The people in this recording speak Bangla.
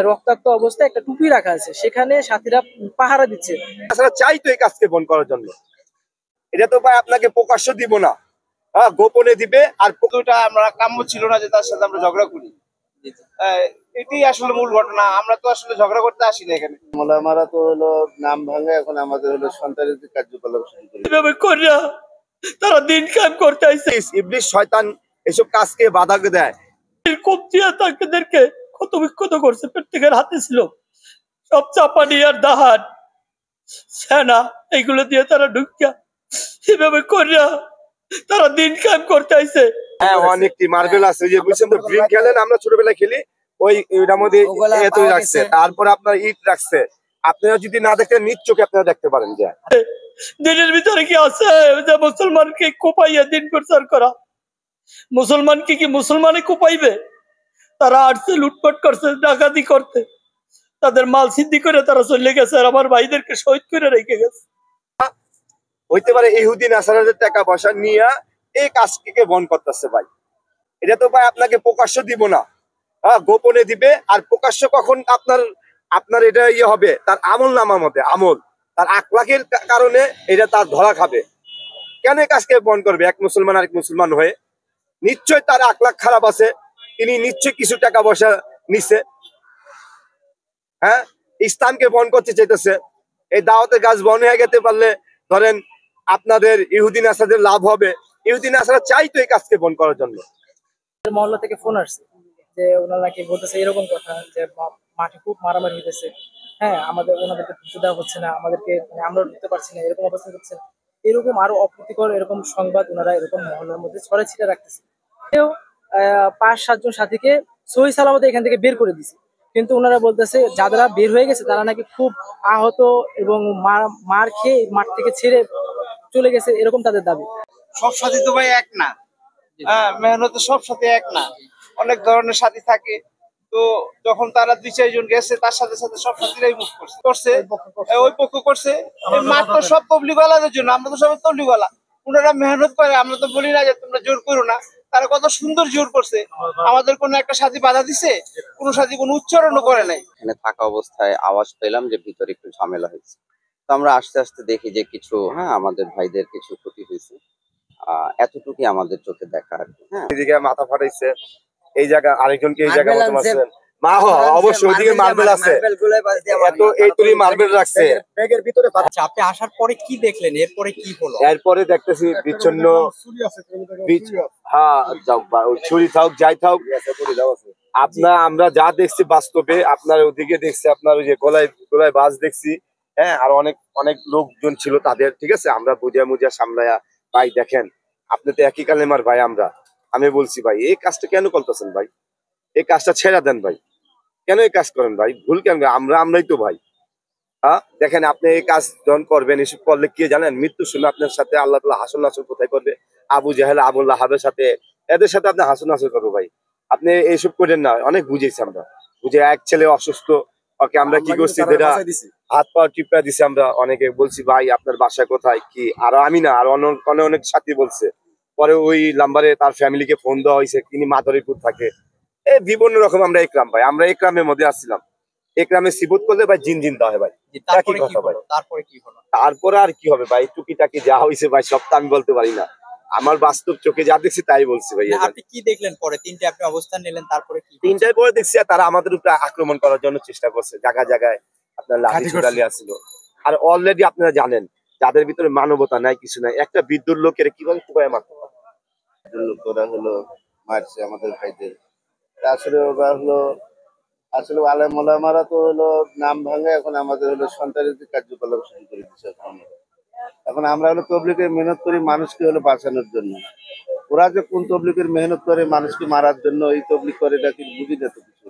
রক্তাক্ত অবস্থায় একটা টুপি রাখা আছে, সেখানে সাথীরা পাহারা দিচ্ছে। তাছাড়া চাই তো এই কাজকে বন্ধ করার জন্য। এটা তো ভাই আপনাকে প্রকাশ্য দিব না, হ্যাঁ গোপনে দিবে। আর এটা আমরা কাম্য ছিল না যে তার সাথে আমরা ঝগড়া করি। এটাই আসলে মূল ঘটনা। আমরা তো আসলে ঝগড়া করতে আসি না এখানে। মোলামারা তো হলো নাম ভাঙে, এখন আমাদের হলো সন্ত্রাসী কার্যকলাপ শুরু করে। এভাবে করিয়া তারা দিন কাম করতে আইছে। ইবলিস শয়তান এসব কাজকে বাধা দেয়। কবজিয়া তাদেরকে ক্ষত বিক্ষত করছে, প্রত্যেকের হাতে ছিল সব চাপানি আর দাহান সেনা, এইগুলো দিয়ে তারা ঢুকিয়া এভাবে করিয়া তারা দিন কাম করতে আইছে। হ্যাঁ অনেকটি মার্বেল আছে, ওই যে বুঝছেন তো ড্রিম খেলেন আমরা ছোটবেলায় খেলি, ওই এটার মধ্যে এত রাখছে, তারপরে আপনার ইট রাখছে। আপনারা যদি না দেখেন নিজ চোখে আপনারা দেখতে পারেন যে দিনের ভিতরে কি আছে যে মুসলমানকে কোপাইয়া দিন প্রচার করা। মুসলমানকে কি মুসলমানে কোপাইবে? তারা আসছে লুটপাট করছে, ডাকাতি করতে, তাদের মাল সিদ্ধি করে তারা চলে গেছে, আর আমার ভাইদেরকে শহীদ করে রেখে গেছে। হইতে পারে ইহুদি নাসারাদের টাকা পয়সা নিয়ে এই কাজকে বন্ধ করতেছে ভাই। এটা তো ভাই আপনাকে প্রকাশ্য দিব না, হ্যাঁ গোপনে দিবে। আর প্রকাশ্য কখন আপনার এটা ইয়ে হবে, তার আমল নামার মধ্যে আমল, তার আকলাকের কারণে এটা তার ধরা খাবে। কেন এই কাজকে বন্ধ করবে এক মুসলমান আরেক মুসলমান হয়ে? নিশ্চয় তার আকলাক খারাপ আছে, তিনি নিশ্চয় কিছু টাকা পয়সা নিচ্ছে, হ্যাঁ ইসলামকে বন্ধ করতে চাইতেছে। এই দাওয়াতের গাছ বন্ধ হয়ে যেতে পারলে ধরেন আপনাদের ইহুদি নাসারাদের লাভ হবে। ইহুদি নাসারা চাই তো এই কাজকে বন্ধ করার জন্য। মহল্লা থেকে ফোন আসছে যে ওনারা নাকি বলতেছে এরকম কথা যে মাঠে খুব মারামারি হইতেছে, হ্যাঁ ওনাদেরকে ঢুকতে দেওয়া হচ্ছে না, আমাদেরকে আমরা ঢুকতে পারছি না, এরকম অবস্থা হচ্ছে। এরকম আরো অপ্রীতিকর এরকম সংবাদ ওনারা এরকম মহল্লার মধ্যে ছড়াই ছিটা রাখতেছে। কেউ ৫-৭ জন সাথীকে সহি সালামতে এখান থেকে বের করে দিছে, কিন্তু ওনারা বলতেছে যারা বের হয়ে গেছে তারা নাকি খুব আহত এবং মার খেয়ে মাঠ থেকে ছেড়ে চলে গেছে, এরকম তাদের দাবি। সব সাথী তো ভাই এক না, হ্যাঁ মেহনত সব সাথে এক না, অনেক ধরনের সাথী থাকে। তো যখন তারা ২-৪ জন গেছে তার সাথে সাথে সব সাথীরাই মুভ করছে ওই পক্ষ করছে। মাত্র সব তবলিগওয়ালাদের জন্য, আমরা তো সবাই তবলিগওয়ালা, ওনারা মেহনত করে। আমরা তো বলি না যে তোমরা জোর করো না, তারা কত সুন্দর জোর করছে। আমাদের কোনো একটা সাথী বাধা দিছে, কোনো সাথী কোনো উচ্চারণও করে নাই। এখানে থাকা অবস্থায় আওয়াজ পেলাম যে ভিতরে একটু ঝামেলা হয়েছে। তো আমরা আস্তে আস্তে দেখি যে কিছু আমাদের ভাইদের কিছু ক্ষতি হয়েছে, এতটুকুই আমাদের চোখে দেখা আর কি। হ্যাঁ এদিকে মাথা ফাটাইছে, এই জায়গা আরেকজনকে এই জায়গা মতো মারছেন। অবশ্যই ওইদিকে মার্বেল আছে, এত এই তুলি মার্বেল রাখছে ব্যাগের ভিতরে। আপনি আসার পরে কি দেখলেন, এরপরে কি হলো? এরপরে দেখতেছি বিচ্ছিন্ন, হ্যাঁ ছুরি থাক যাই থাক, আমরা যা দেখছি বাস্তবে, আপনার ওদিকে দেখছি আপনার ওই যে গলায় বাস দেখছি, হ্যাঁ আর অনেক অনেক লোকজন ছিল তাদের, ঠিক আছে আমরা বুঝিয়া মুজিয়া সামলায়া। ভাই দেখেন আপনি তো একই কালেমার ভাই, আমি বলছি ভাই এই কাজটা কেন করতেছেন ভাই, এই কাজটা ছেড়ে দেন ভাই, কেন এই কাজ করেন ভাই, ভুল কেন? আমরাই তো ভাই। হ্যাঁ দেখেন আপনি এই কাজ যখন করবেন, এসব করলে কি জানেন, মৃত্যুর সময় আপনার সাথে আল্লাহ তাআলা হাসর নাসর কোথায় করবে? আবু জাহেল আবু লাহাবের সাথে, এদের সাথে আপনি হাসর নাসর করবো ভাই। আপনি এইসব করেন না, অনেক বুঝেছি আমরা, বুঝে এক ছেলে অসুস্থ, ওকে আমরা কি করছি, হাত পা টিপা দিছি। আমরা অনেকে বলছি ভাই আপনার বাসা কোথায় কি, আর আমি না আর অনেক সাথী বলছে। পরে ওই নাম্বারে তার ফ্যামিলিকে ফোন দেওয়া হয়েছে, তিনি মাদারীপুর থাকে। এই বিভিন্ন রকম আমরা আমরা একরামের মধ্যে আসছিলাম। একরামে সিবুত করলে ভাই জিন দেওয়া হয় ভাই। তারপরে আর কি হবে ভাই, টুকিটাকি যা হয়েছে ভাই সব তো আমি বলতে পারি না, আমার বাস্তব চোখে যা দেখছি তাই বলছি ভাই। আপনি কি দেখলেন পরে? ৩টে আপনি অবস্থান নিলেন, তারপরে কি? ৩টায় পরে দেখছি তারা আমাদের উপরে আক্রমণ করার জন্য চেষ্টা করছে, জায়গায় আপনার লাঠি ছোড়ালি আসছিল। আর অলরেডি আপনারা জানেন যাদের ভিতরে মানবতা নাই, কিছু নাই, একটা বিদ্যুৎ লোকের কিভাবে কুপায় মারতে পারে। লোকরা হলো মারছে আমাদের ভাইদের। আসলে ওরা হলো আসলে আলেম ওলামারা তো হলো নাম ভাঙে, এখন আমাদের হলো সন্ত্রাসী কার্যকলাপ শুরু করে দিচ্ছে। এখন আমরা হলো তবলিগের মেহনত করি মানুষকে হলো বাঁচানোর জন্য। ওরা যে কোন তবলিগের মেহনত করে মানুষকে মারার জন্য এই তবলিগ করে, এটা কি বুঝি না তো কিছু।